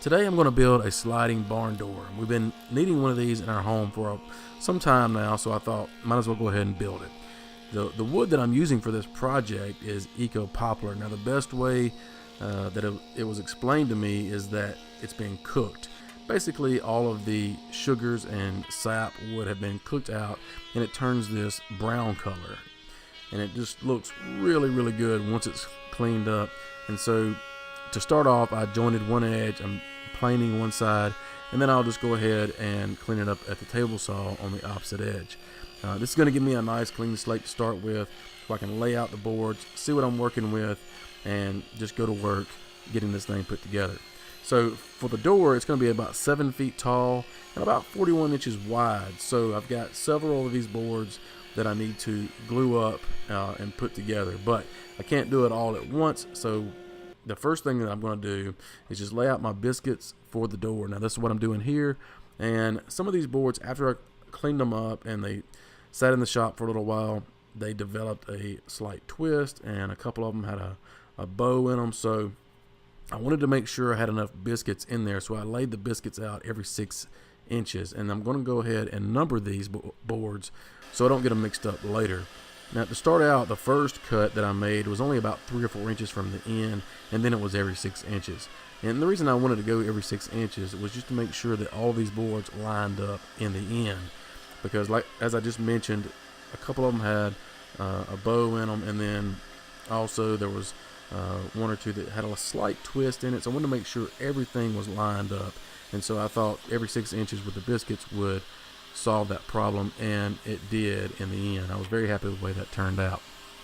Today I'm going to build a sliding barn door. We've been needing one of these in our home for some time now, so I thought might as well go ahead and build it. The wood that I'm using for this project is Eco Poplar. Now the best way that it was explained to me is that it's being cooked. Basically all of the sugars and sap would have been cooked out, and it turns this brown color, and it just looks really good once it's cleaned up. And so to start off, I jointed one edge, I'm planing one side, and then I'll just go ahead and clean it up at the table saw on the opposite edge. This is going to give me a nice clean slate to start with, so I can lay out the boards, see what I'm working with, and just go to work getting this thing put together. So for the door, it's going to be about 7 feet tall and about 41 inches wide. So I've got several of these boards that I need to glue up and put together, but I can't do it all at once. So the first thing that I'm going to do is just lay out my biscuits for the door. Now this is what I'm doing here, and some of these boards, after I cleaned them up and they sat in the shop for a little while, they developed a slight twist, and a couple of them had a bow in them. So I wanted to make sure I had enough biscuits in there, so I laid the biscuits out every 6 inches, and I'm going to go ahead and number these boards so I don't get them mixed up later. Now to start out, the first cut that I made was only about 3 or 4 inches from the end, and then it was every 6 inches. And the reason I wanted to go every 6 inches was just to make sure that all these boards lined up in the end, because as I just mentioned, a couple of them had a bow in them, and then also there was one or two that had a slight twist in it. So I wanted to make sure everything was lined up, and so I thought every 6 inches with the biscuits would solve that problem, and it did in the end. I was very happy with the way that turned out.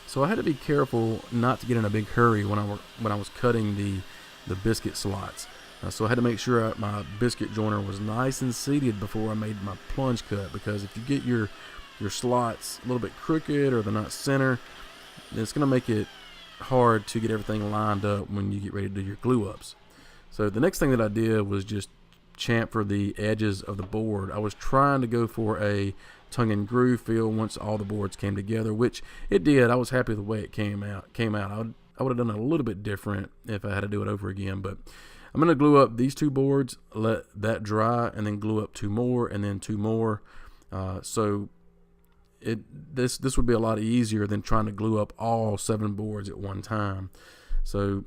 So I had to be careful not to get in a big hurry when I was cutting the biscuit slots. So I had to make sure my biscuit joiner was nice and seated before I made my plunge cut, because if you get your slots a little bit crooked or they're not center, it's going to make it hard to get everything lined up when you get ready to do your glue ups. So the next thing that I did was just chamfer the edges of the board. I was trying to go for a tongue and groove feel once all the boards came together, which it did. I was happy with the way it came out. I would have done it a little bit different if I had to do it over again, but I'm going to glue up these 2 boards, let that dry, and then glue up 2 more, and then 2 more. So this would be a lot easier than trying to glue up all 7 boards at one time. So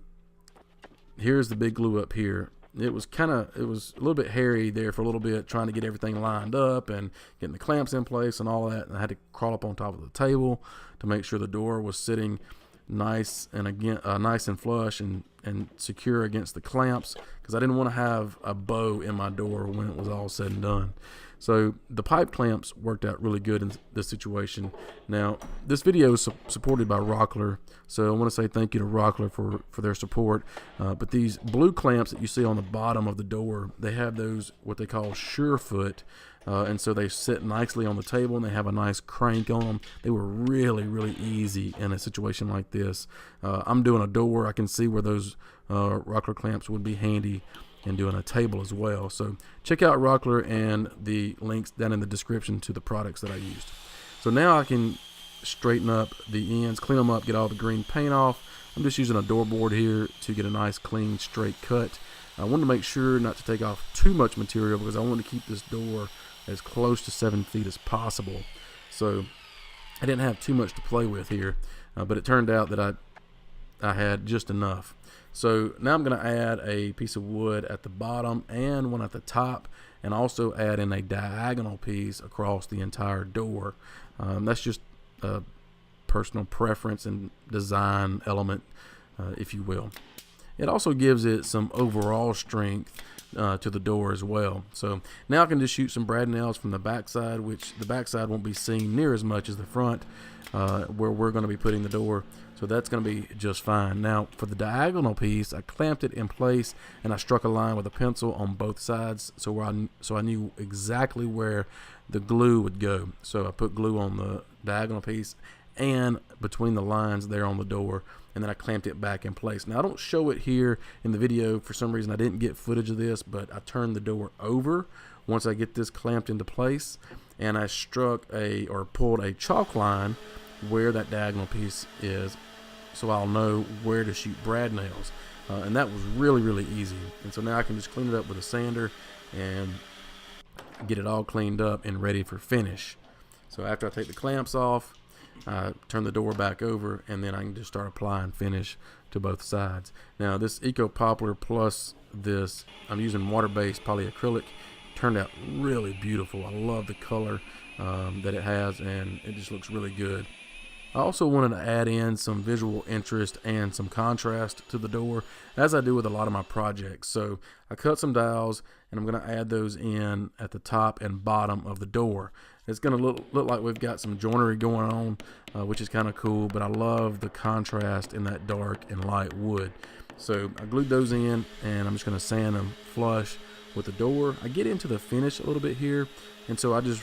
here's the big glue up here. It was a little bit hairy there for a little bit, trying to get everything lined up and getting the clamps in place and all that. And I had to crawl up on top of the table to make sure the door was sitting nice and flush and secure against the clamps, because I didn't want to have a bow in my door when it was all said and done. So the pipe clamps worked out really good in this situation. Now this video is supported by Rockler, so I want to say thank you to Rockler for their support. But these blue clamps that you see on the bottom of the door, they have those what they call Surefoot, and so they sit nicely on the table and they have a nice crank on them. They were really easy in a situation like this. I'm doing a door. I can see where those Rockler clamps would be handy and doing a table as well. So check out Rockler and the links down in the description to the products that I used. So now I can straighten up the ends, clean them up, get all the green paint off. I'm just using a door board here to get a nice clean straight cut. I wanted to make sure not to take off too much material, because I wanted to keep this door as close to 7 feet as possible. So I didn't have too much to play with here, but it turned out that I had just enough. So now I'm going to add a piece of wood at the bottom and one at the top, and also add in a diagonal piece across the entire door. That's just a personal preference and design element, if you will. It also gives it some overall strength to the door as well. So now I can just shoot some brad nails from the backside, which the backside won't be seen near as much as the front, where we're going to be putting the door. So that's going to be just fine. Now for the diagonal piece, I clamped it in place and I struck a line with a pencil on both sides, so I knew exactly where the glue would go. So I put glue on the diagonal piece and between the lines there on the door, and then I clamped it back in place. Now I don't show it here in the video. For some reason I didn't get footage of this, but I turned the door over once I get this clamped into place, and I pulled a chalk line where that diagonal piece is, so I'll know where to shoot brad nails. and that was really easy. And so now I can just clean it up with a sander and get it all cleaned up and ready for finish. So after I take the clamps off, I turn the door back over, and then I can just start applying finish to both sides. Now this Eco Poplar plus this, I'm using water-based polyacrylic, turned out really beautiful. I love the color that it has, and it just looks really good. I also wanted to add in some visual interest and some contrast to the door, as I do with a lot of my projects. So I cut some dowels, and I'm going to add those in at the top and bottom of the door. It's going to look like we've got some joinery going on, which is kind of cool, but I love the contrast in that dark and light wood. So I glued those in, and I'm just going to sand them flush with the door. I get into the finish a little bit here, and so I just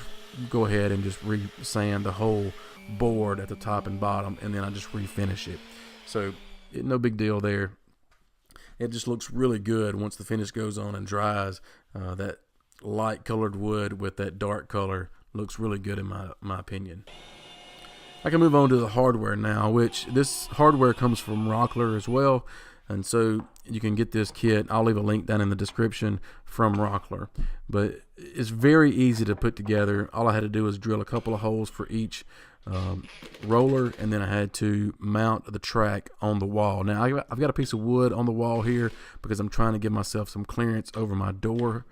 go ahead and just re-sand the whole board at the top and bottom, and then I just refinish it. So no big deal there. It just looks really good once the finish goes on and dries. That light colored wood with that dark color looks really good in my opinion. I can move on to the hardware now, which this hardware comes from Rockler as well, and so you can get this kit. I'll leave a link down in the description from Rockler, but it's very easy to put together. All I had to do was drill a couple of holes for each roller, and then I had to mount the track on the wall. Now I've got a piece of wood on the wall here because I'm trying to give myself some clearance over my door,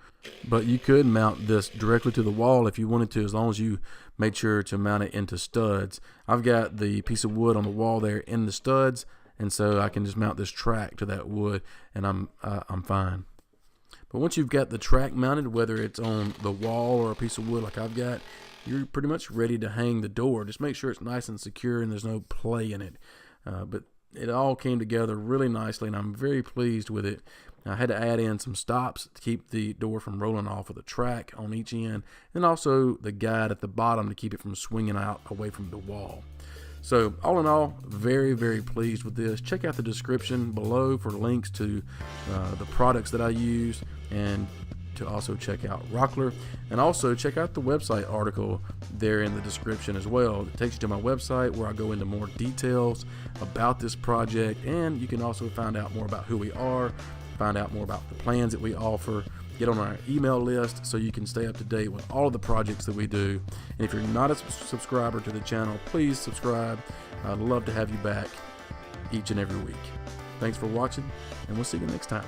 but you could mount this directly to the wall if you wanted to, as long as you made sure to mount it into studs. I've got the piece of wood on the wall there in the studs, and so I can just mount this track to that wood, and I'm fine. But once you've got the track mounted, whether it's on the wall or a piece of wood like I've got, you're pretty much ready to hang the door. Just make sure it's nice and secure and there's no play in it. But it all came together really nicely, and I'm very pleased with it. I had to add in some stops to keep the door from rolling off of the track on each end, and also the guide at the bottom to keep it from swinging out away from the wall. So all in all, very pleased with this. Check out the description below for links to the products that I use, and to also check out Rockler, and also check out the website article there in the description as well. It takes you to my website where I go into more details about this project, and you can also find out more about who we are, find out more about the plans that we offer, get on our email list so you can stay up to date with all of the projects that we do. And if you're not a subscriber to the channel, please subscribe. I'd love to have you back each and every week. Thanks for watching, and we'll see you next time.